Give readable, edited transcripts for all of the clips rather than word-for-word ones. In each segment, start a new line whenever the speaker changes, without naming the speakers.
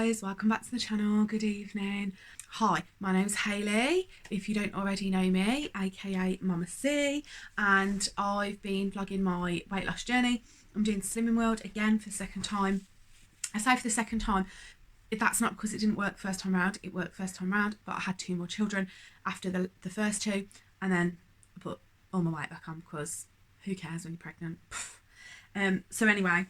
guys, welcome back to the channel. Good evening. Hi, my name's Hayley, if you don't already know me, aka Mama C, and I've been vlogging my weight loss journey. I'm doing Slimming World again for the second time. I say for the second time, that's not because it didn't work first time round. It worked first time round, but I had 2 more children after the first 2, and then I put all my weight back on because who cares when you're pregnant. So anyway,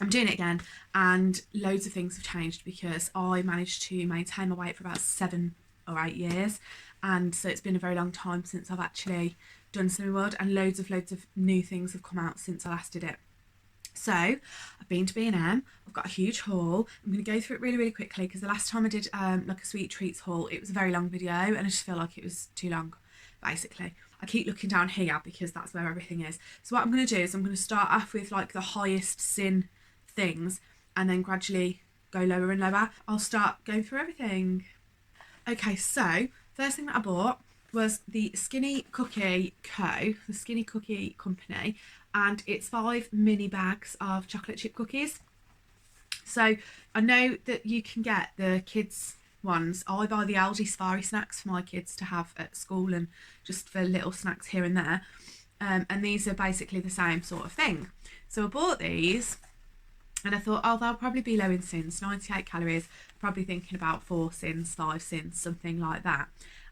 I'm doing it again, and loads of things have changed because I managed to maintain my weight for about 7 or 8 years, and so it's been a very long time since I've actually done Slimming World, and loads of new things have come out since I last did it. So I've been to B&M, I've got a huge haul. I'm going to go through it really quickly because the last time I did like a sweet treats haul, it was a very long video and I just feel like it was too long, basically. I keep looking down here because that's where everything is. So what I'm going to do is I'm going to start off with like the highest sin things and then gradually go lower and lower. I'll start going through everything. Okay, so first thing that I bought was the Skinny Cookie Co, the Skinny Cookie Company, and it's 5 mini bags of chocolate chip cookies. So I know that you can get the kids ones. I buy the Aldi Safari snacks for my kids to have at school and just for little snacks here and there, and these are basically the same sort of thing. So I bought these and I thought, oh, they'll probably be low in sins, 98 calories, probably thinking about 4 sins, 5 sins, something like that.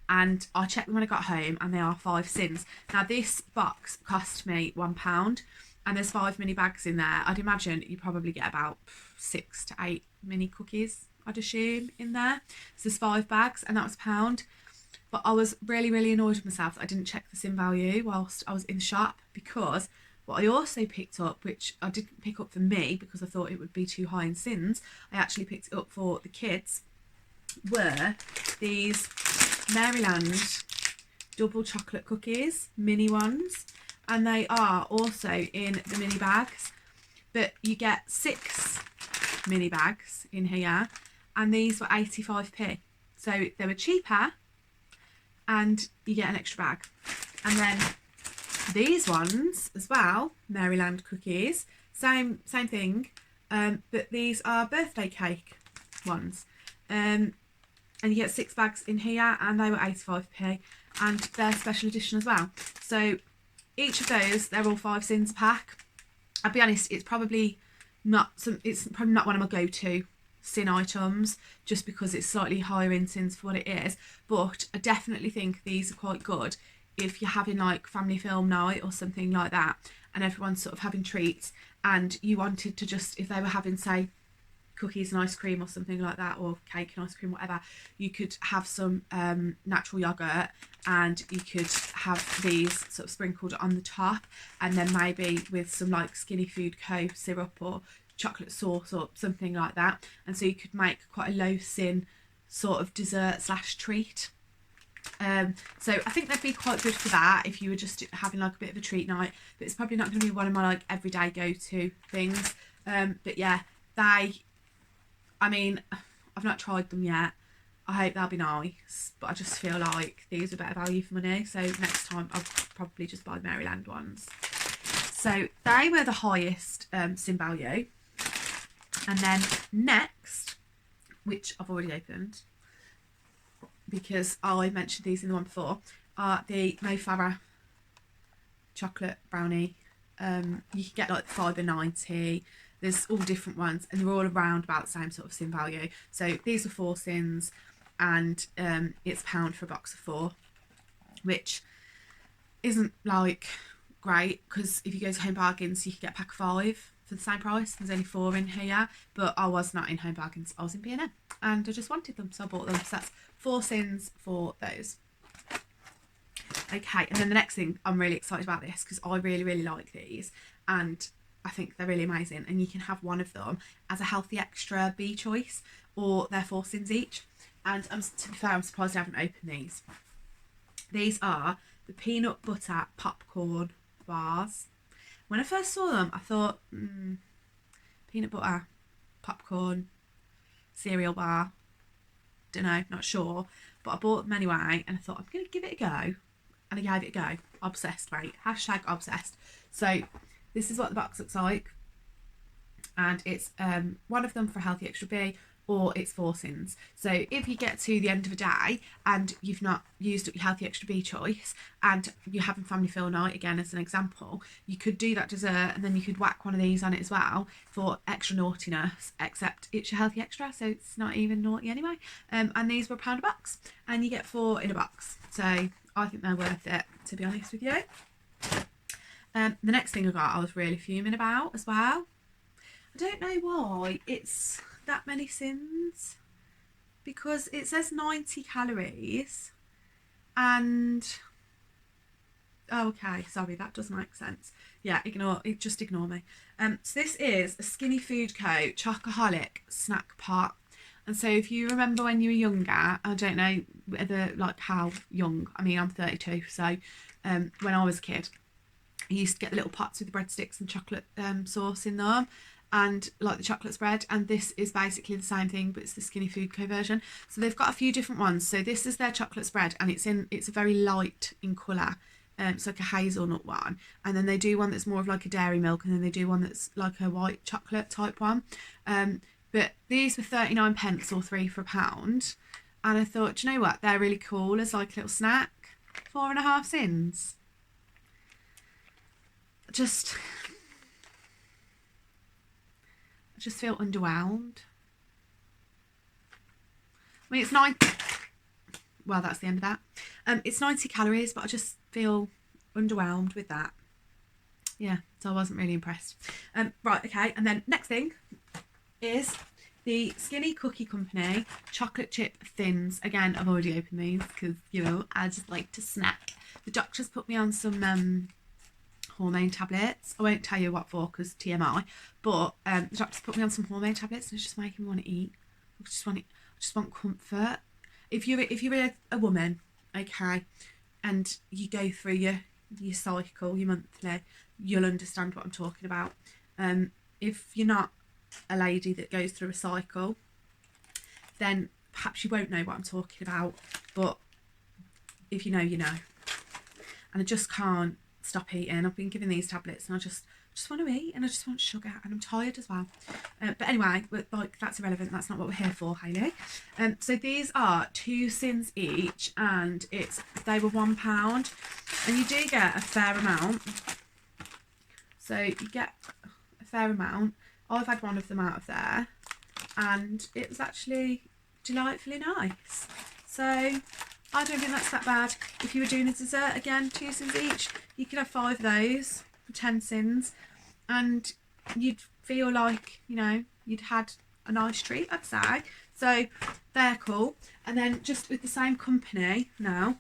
And I checked them when I got home and they are 5 sins. Now this box cost me £1 and there's 5 mini bags in there. I'd imagine you probably get about 6 to 8 mini cookies, I'd assume, in there. So there's 5 bags and that was £1. But I was really annoyed with myself that I didn't check the sin value whilst I was in the shop, because what I also picked up, which I didn't pick up for me because I thought it would be too high in sins, I actually picked it up for the kids, were these Maryland double chocolate cookies, mini ones, and they are also in the mini bags, but you get 6 mini bags in here, and these were 85p, so they were cheaper and you get an extra bag. And then these ones as well, Maryland cookies, same thing, but these are birthday cake ones, and you get 6 bags in here, and they were 85p, and they're special edition as well. So each of those, they're all 5 sins a pack. I'll be honest, it's probably not one of my go-to sin items, just because it's slightly higher in sins for what it is, but I definitely think these are quite good if you're having like family film night or something like that, and everyone's sort of having treats, and you wanted to just, if they were having, say, cookies and ice cream or something like that, or cake and ice cream, whatever, you could have some natural yogurt and you could have these sort of sprinkled on the top, and then maybe with some like Skinny Food Co syrup or chocolate sauce or something like that, and so you could make quite a low sin sort of dessert / treat. So I think they'd be quite good for that if you were just having like a bit of a treat night, but it's probably not going to be one of my like everyday go-to things. But yeah, I mean, I've not tried them yet. I hope they'll be nice, but I just feel like these are better value for money, so next time I'll probably just buy the Maryland ones. So they were the highest sin value. And then next, which I've already opened because I mentioned these in the one before, are the Mo Farah chocolate brownie. You can get like the fibre 90. There's all different ones, and they're all around about the same sort of sin value. So these are 4 sins, and it's £1 for a box of 4, which isn't like great, because if you go to Home Bargains you can get a pack of 5 for the same price. There's only 4 in here, but I was not in Home Bargains, I was in B&M, and I just wanted them, so I bought them. So that's 4 sins for those. Okay, and then the next thing, I'm really excited about this because I really like these, and I think they're really amazing, and you can have one of them as a healthy extra B choice, or they're 4 sins each. And to be fair, I'm surprised I haven't opened these. These are the peanut butter popcorn bars. When I first saw them, I thought, peanut butter, popcorn, cereal bar, don't know, not sure, but I bought them anyway, and I thought I'm going to give it a go, and I gave it a go. Obsessed, mate. Hashtag obsessed. So this is what the box looks like, and it's one of them for healthy extra B, or it's 4 sins. So if you get to the end of a day and you've not used up your healthy extra B choice and you're having family feel night, again as an example, you could do that dessert and then you could whack one of these on it as well for extra naughtiness, except it's your healthy extra, so it's not even naughty anyway. And these were £1 a box, and you get 4 in a box. So I think they're worth it, to be honest with you. The next thing I got, I was really fuming about as well. I don't know why it's that many sins, because it says 90 calories and okay, sorry, that doesn't make sense. Yeah, just ignore me. So this is a Skinny Food Co. Chocoholic snack pot. And so if you remember when you were younger, I don't know whether, like, how young, I mean I'm 32, so when I was a kid I used to get the little pots with the breadsticks and chocolate sauce in them, and like the chocolate spread, and this is basically the same thing, but it's the Skinny Food Co version. So they've got a few different ones. So this is their chocolate spread, and it's a very light in colour. It's like a hazelnut one, and then they do one that's more of like a dairy milk, and then they do one that's like a white chocolate type one. But these were 39p or 3 for £1, and I thought, do you know what, they're really cool as like a little snack. 4.5 sins. I just feel underwhelmed. I mean, it's 90. Well, that's the end of that. It's 90 calories, but I just feel underwhelmed with that. Yeah, so I wasn't really impressed. Right, okay, and then next thing is the Skinny Cookie Company chocolate chip thins. Again, I've already opened these because, you know, I just like to snack. The doctor's put me on some hormone tablets. I won't tell you what for because TMI, but the doctor's put me on some hormone tablets, and it's just making me want to eat. I just want comfort. If you're a woman, okay, and you go through your cycle, your monthly, you'll understand what I'm talking about. If you're not a lady that goes through a cycle, then perhaps you won't know what I'm talking about, but if you know, you know. And I just can't stop eating. I've been given these tablets and I just want to eat, and I just want sugar, and I'm tired as well. But anyway, like, that's irrelevant. That's not what we're here for, Hayley. So these are 2 sins each, and they were £1, and you do get a fair amount. So you get a fair amount. I've had one of them out of there, and it was actually delightfully nice. So I don't think that's that bad. If you were doing a dessert, again, 2 sins each, you could have 5 of those for 10 sins, and you'd feel like, you know, you'd had a nice treat, I'd say. So they're cool. And then just with the same company now,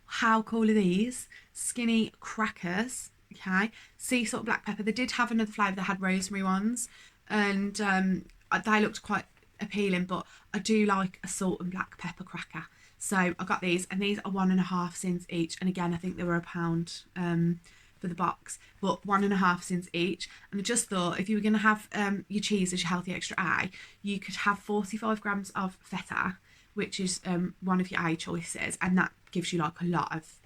how cool are these? Skinny crackers, okay, sea salt, black pepper. They did have another flavour that had rosemary ones, and they looked quite appealing, but I do like a salt and black pepper cracker. So I got these, and these are 1.5 sins each, and again I think they were £1 for the box, but 1.5 sins each. And I just thought, if you were going to have your cheese as your healthy extra A, you could have 45 grams of feta, which is one of your A choices, and that gives you like a lot of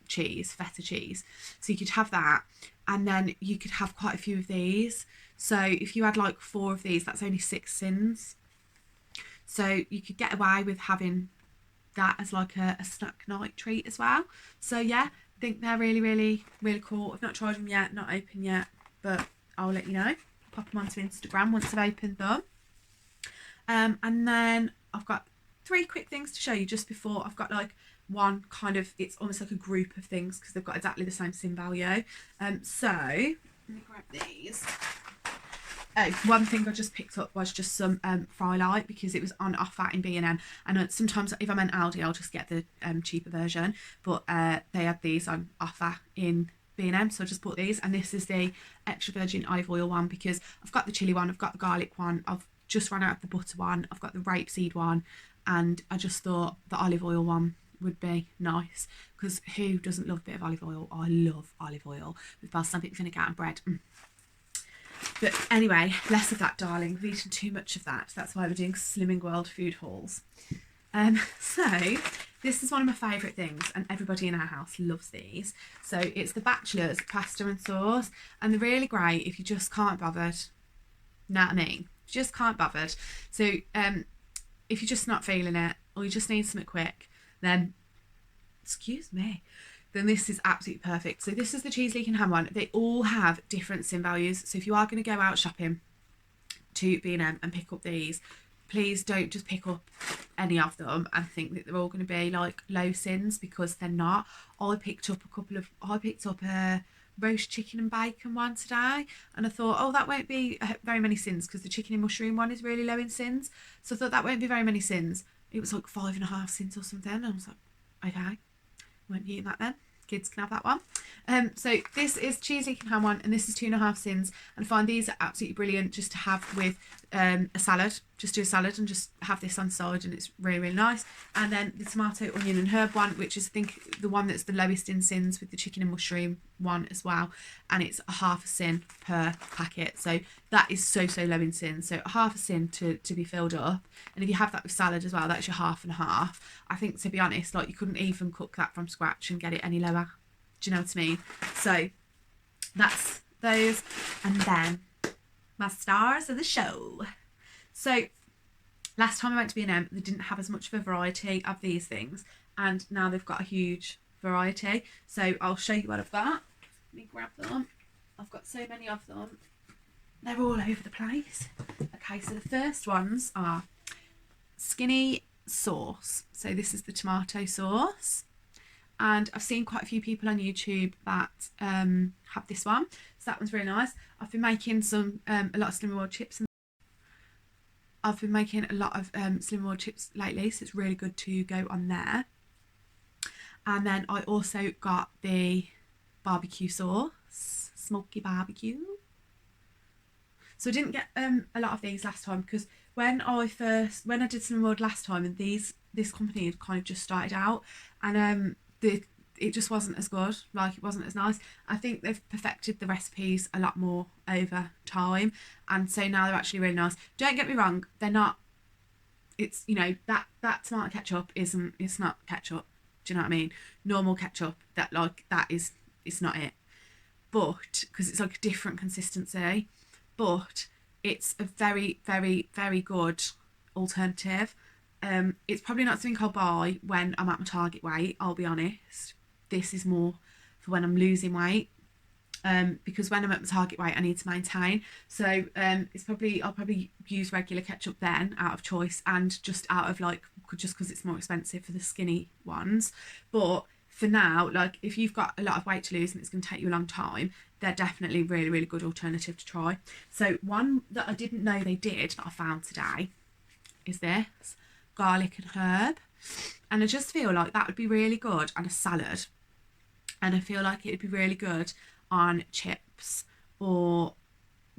cheese, feta cheese. So you could have that, and then you could have quite a few of these. So if you had like 4 of these, that's only 6 sins. So you could get away with having that as like a snack night treat as well. So yeah, I think they're really, really, really cool. I've not tried them yet, not open yet, but I'll let you know. Pop them onto Instagram once I've opened them. And then I've got 3 quick things to show you just before. I've got like one kind of, it's almost like a group of things because they've got exactly the same sin value. So let me grab these. Oh, one thing I just picked up was just some Fry Light because it was on offer in B&M, and sometimes if I'm in Aldi I'll just get the cheaper version, but they had these on offer in B&M, so I just bought these. And this is the extra virgin olive oil one because I've got the chilli one, I've got the garlic one, I've just run out of the butter one, I've got the rapeseed one, and I just thought the olive oil one would be nice because who doesn't love a bit of olive oil? I love olive oil with balsamic vinegar and bread. But anyway, less of that, darling. We've eaten too much of that. That's why we're doing Slimming World food hauls. So this is one of my favourite things, and everybody in our house loves these. So it's the Bachelor's pasta and sauce, and they're really great if you just can't be bothered. Know what I mean? just can't bothered. So if you're just not feeling it, or you just need something quick, then excuse me, then this is absolutely perfect. So this is the cheese, leek and ham one. They all have different sin values. So if you are going to go out shopping to B&M and pick up these, please don't just pick up any of them and think that they're all going to be like low sins, because they're not. I picked up a roast chicken and bacon one today, and I thought, oh, that won't be very many sins, because the chicken and mushroom one is really low in sins. So I thought that won't be very many sins. It was like 5.5 sins or something, and I was like, okay, won't be eating that then. Kids can have that one. So this is cheese, leek and ham one, and this is 2.5 sins. And I find these are absolutely brilliant just to have with a salad. Just do a salad and just have this on the side, and it's really, really nice. And then the tomato, onion and herb one, which is I think the one that's the lowest in sins, with the chicken and mushroom one as well. And it's a half a sin per packet. So that is so low in sins. So half a sin to be filled up. And if you have that with salad as well, that's your half and half. I think, to be honest, like, you couldn't even cook that from scratch and get it any lower. Do you know what I mean? So that's those. And then my stars of the show. So last time I went to B&M, they didn't have as much of a variety of these things, and now they've got a huge variety. So I'll show you what I've got. Let me grab them. I've got so many of them. They're all over the place. Okay, so the first ones are skinny sauce. So this is the tomato sauce. And I've seen quite a few people on YouTube that have this one. So that one's really nice. I've been making a lot of Slim World chips. I've been making a lot of Slim World chips lately, so it's really good to go on there. And then I also got the barbecue sauce, smoky barbecue. So I didn't get a lot of these last time, because when I did Slim World last time, and this company had kind of just started out, and it just wasn't as good, like, it wasn't as nice. I think they've perfected the recipes a lot more over time, and so now they're actually really nice. Don't get me wrong, they're not, it's, you know, that tomato ketchup it's not ketchup, do you know what I mean? Normal ketchup, it's not it, but because it's like a different consistency, but it's a very, very, very good alternative. It's probably not something I'll buy when I'm at my target weight, I'll be honest. This is more for when I'm losing weight, because when I'm at my target weight I need to maintain. So I'll probably use regular ketchup then, out of choice, and just out of just because it's more expensive for the skinny ones. But for now, like, if you've got a lot of weight to lose and it's going to take you a long time, they're definitely really, really good alternative to try. So one that I didn't know they did, that I found today, is this garlic and herb, and I just feel like that would be really good on a salad, and I feel like it would be really good on chips or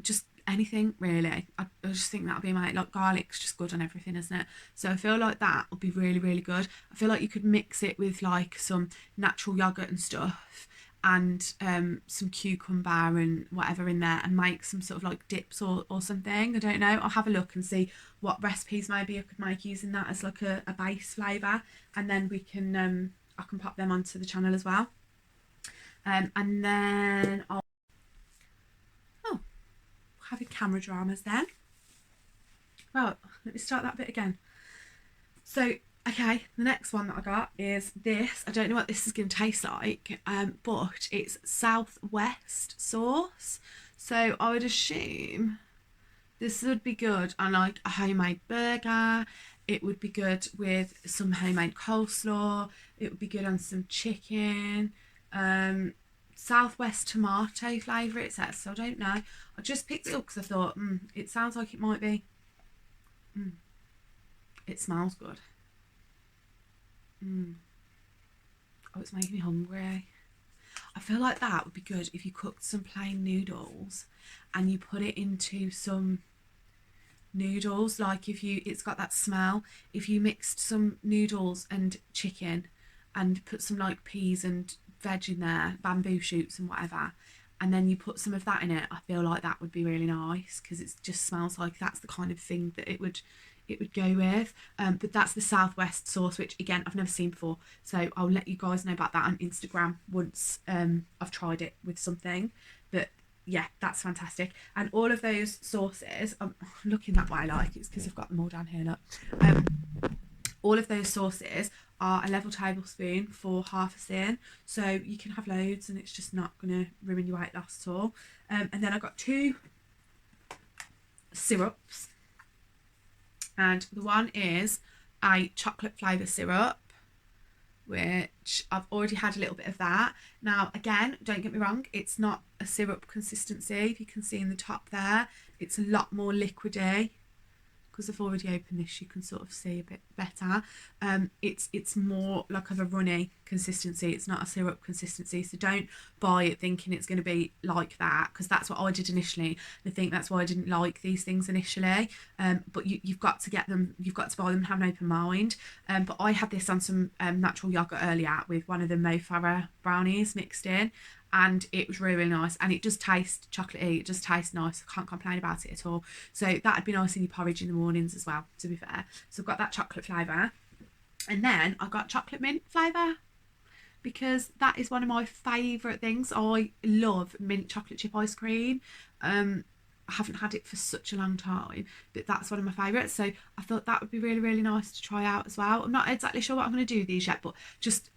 just anything really. I just think that would be like, garlic's just good on everything, isn't it? So I feel like that would be really, really good. I feel like you could mix it with like some natural yogurt and stuff, and some cucumber and whatever in there, and make some sort of like dips or something. I don't know, I'll have a look and see what recipes maybe I could make using that as like a base flavour, and then we can I can pop them onto the channel as well. And then having camera dramas then. Well, let me start that bit again. So okay, the next one that I got is this. I don't know what this is going to taste like, but it's Southwest sauce. So I would assume this would be good on like a homemade burger. It would be good with some homemade coleslaw. It would be good on some chicken. Southwest tomato flavour it says, so I don't know. I just picked it up because I thought, it sounds like it might be. It smells good. Oh, it's making me hungry. I feel like that would be good if you cooked some plain noodles and you put it into some noodles, like it's got that smell. If you mixed some noodles and chicken and put some like peas and veg in there, bamboo shoots and whatever, and then you put some of that in it, I feel like that would be really nice, because it just smells like that's the kind of thing that it would go with. But that's the Southwest sauce, which again I've never seen before, so I'll let you guys know about that on Instagram once I've tried it with something. But yeah, that's fantastic. And all of those sauces, I'm looking that way like it's because I've got them all down here, look. All of those sauces are a level tablespoon for half a sin, so you can have loads and it's just not going to ruin your weight loss at all. And then I got 2 syrups, and the one is a chocolate flavour syrup, which I've already had a little bit of that. Now, again, don't get me wrong, it's not a syrup consistency. If you can see in the top there, it's a lot more liquidy. Because I've already opened this, you can sort of see a bit better. It's more like of a runny consistency. It's not a syrup consistency, so don't buy it thinking it's going to be like that, because that's what I did initially. I think that's why I didn't like these things initially. But you've got to get them, you've got to buy them and have an open mind. But I had this on some natural yogurt earlier with one of the Mo Farah brownies mixed in, and it was really, really nice, and it does taste chocolatey, it does taste nice. I can't complain about it at all. So that'd be nice in your porridge in the mornings as well, to be fair. So I've got that chocolate flavour, and then I got chocolate mint flavour, because that is one of my favourite things. I love mint chocolate chip ice cream. I haven't had it for such a long time, but that's one of my favourites, so I thought that would be really, really nice to try out as well. I'm not exactly sure what I'm going to do with these yet, but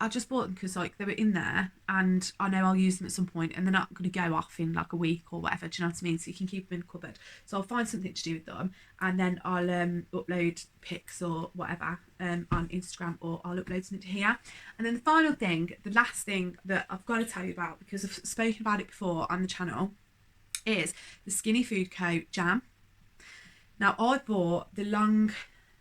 I just bought them because like they were in there and I know I'll use them at some point, and they're not going to go off in like a week or whatever, do you know what I mean? So you can keep them in the cupboard. So I'll find something to do with them, and then I'll upload pics or whatever on Instagram, or I'll upload something to here. And then the final thing, the last thing that I've got to tell you about, because I've spoken about it before on the channel, is the Skinny Food Co jam. Now, I bought the long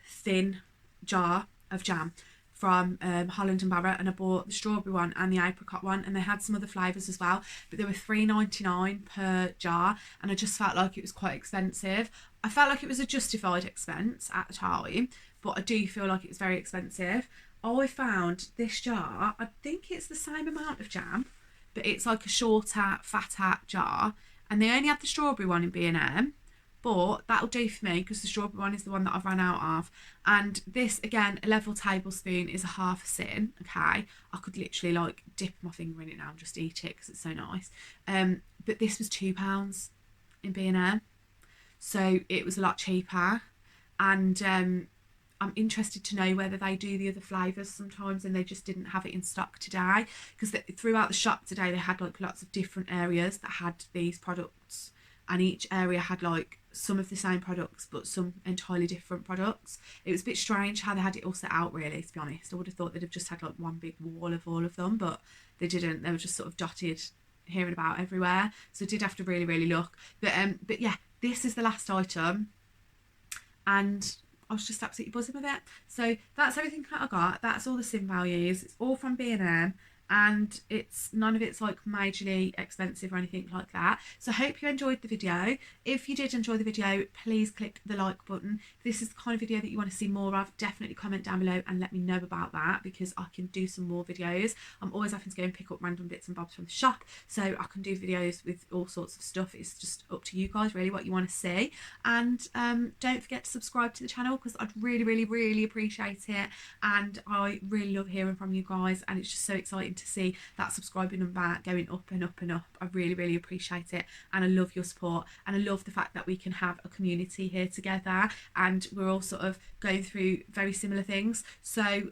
thin jar of jam from Holland and Barrett, and I bought the strawberry one and the apricot one, and they had some other flavours as well, but they were $3.99 per jar, and I just felt like it was quite expensive. I felt like it was a justified expense at the time, but I do feel like it was very expensive. I found this jar, I think it's the same amount of jam, but it's like a shorter, fatter jar, and they only had the strawberry one in B&M, but that'll do for me because the strawberry one is the one that I've run out of. And this, again, a level tablespoon is a half a sin, okay? I could literally like dip my finger in it now and just eat it because it's so nice. But this was £2 in B&M, so it was a lot cheaper. And I'm interested to know whether they do the other flavours sometimes and they just didn't have it in stock today, because throughout the shop today they had like lots of different areas that had these products, and each area had like some of the same products but some entirely different products. It was a bit strange how they had it all set out, really, to be honest. I would have thought they'd have just had like one big wall of all of them, but they didn't. They were just sort of dotted here and about everywhere, so I did have to really, really look. But yeah, this is the last item, and I was just absolutely buzzing with it. So that's everything that I got. That's all the sim values. It's all from B&M, and it's none of it's like majorly expensive or anything like that. So I hope you enjoyed the video. If you did enjoy the video, please click the like button. If this is the kind of video that you want to see more of, definitely comment down below and let me know about that, because I can do some more videos. I'm always having to go and pick up random bits and bobs from the shop, so I can do videos with all sorts of stuff. It's just up to you guys really what you want to see. And don't forget to subscribe to the channel, because I'd really, really, really appreciate it, and I really love hearing from you guys, and it's just so exciting to see that subscriber number going up and up and up. I really, really appreciate it, and I love your support, and I love the fact that we can have a community here together, and we're all sort of going through very similar things. So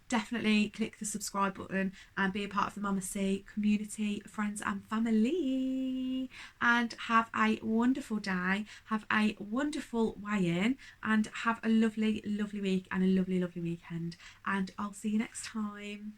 definitely click the subscribe button and be a part of the Mama C community, friends and family, and have a wonderful day, have a wonderful weigh-in, and have a lovely, lovely week and a lovely, lovely weekend, and I'll see you next time.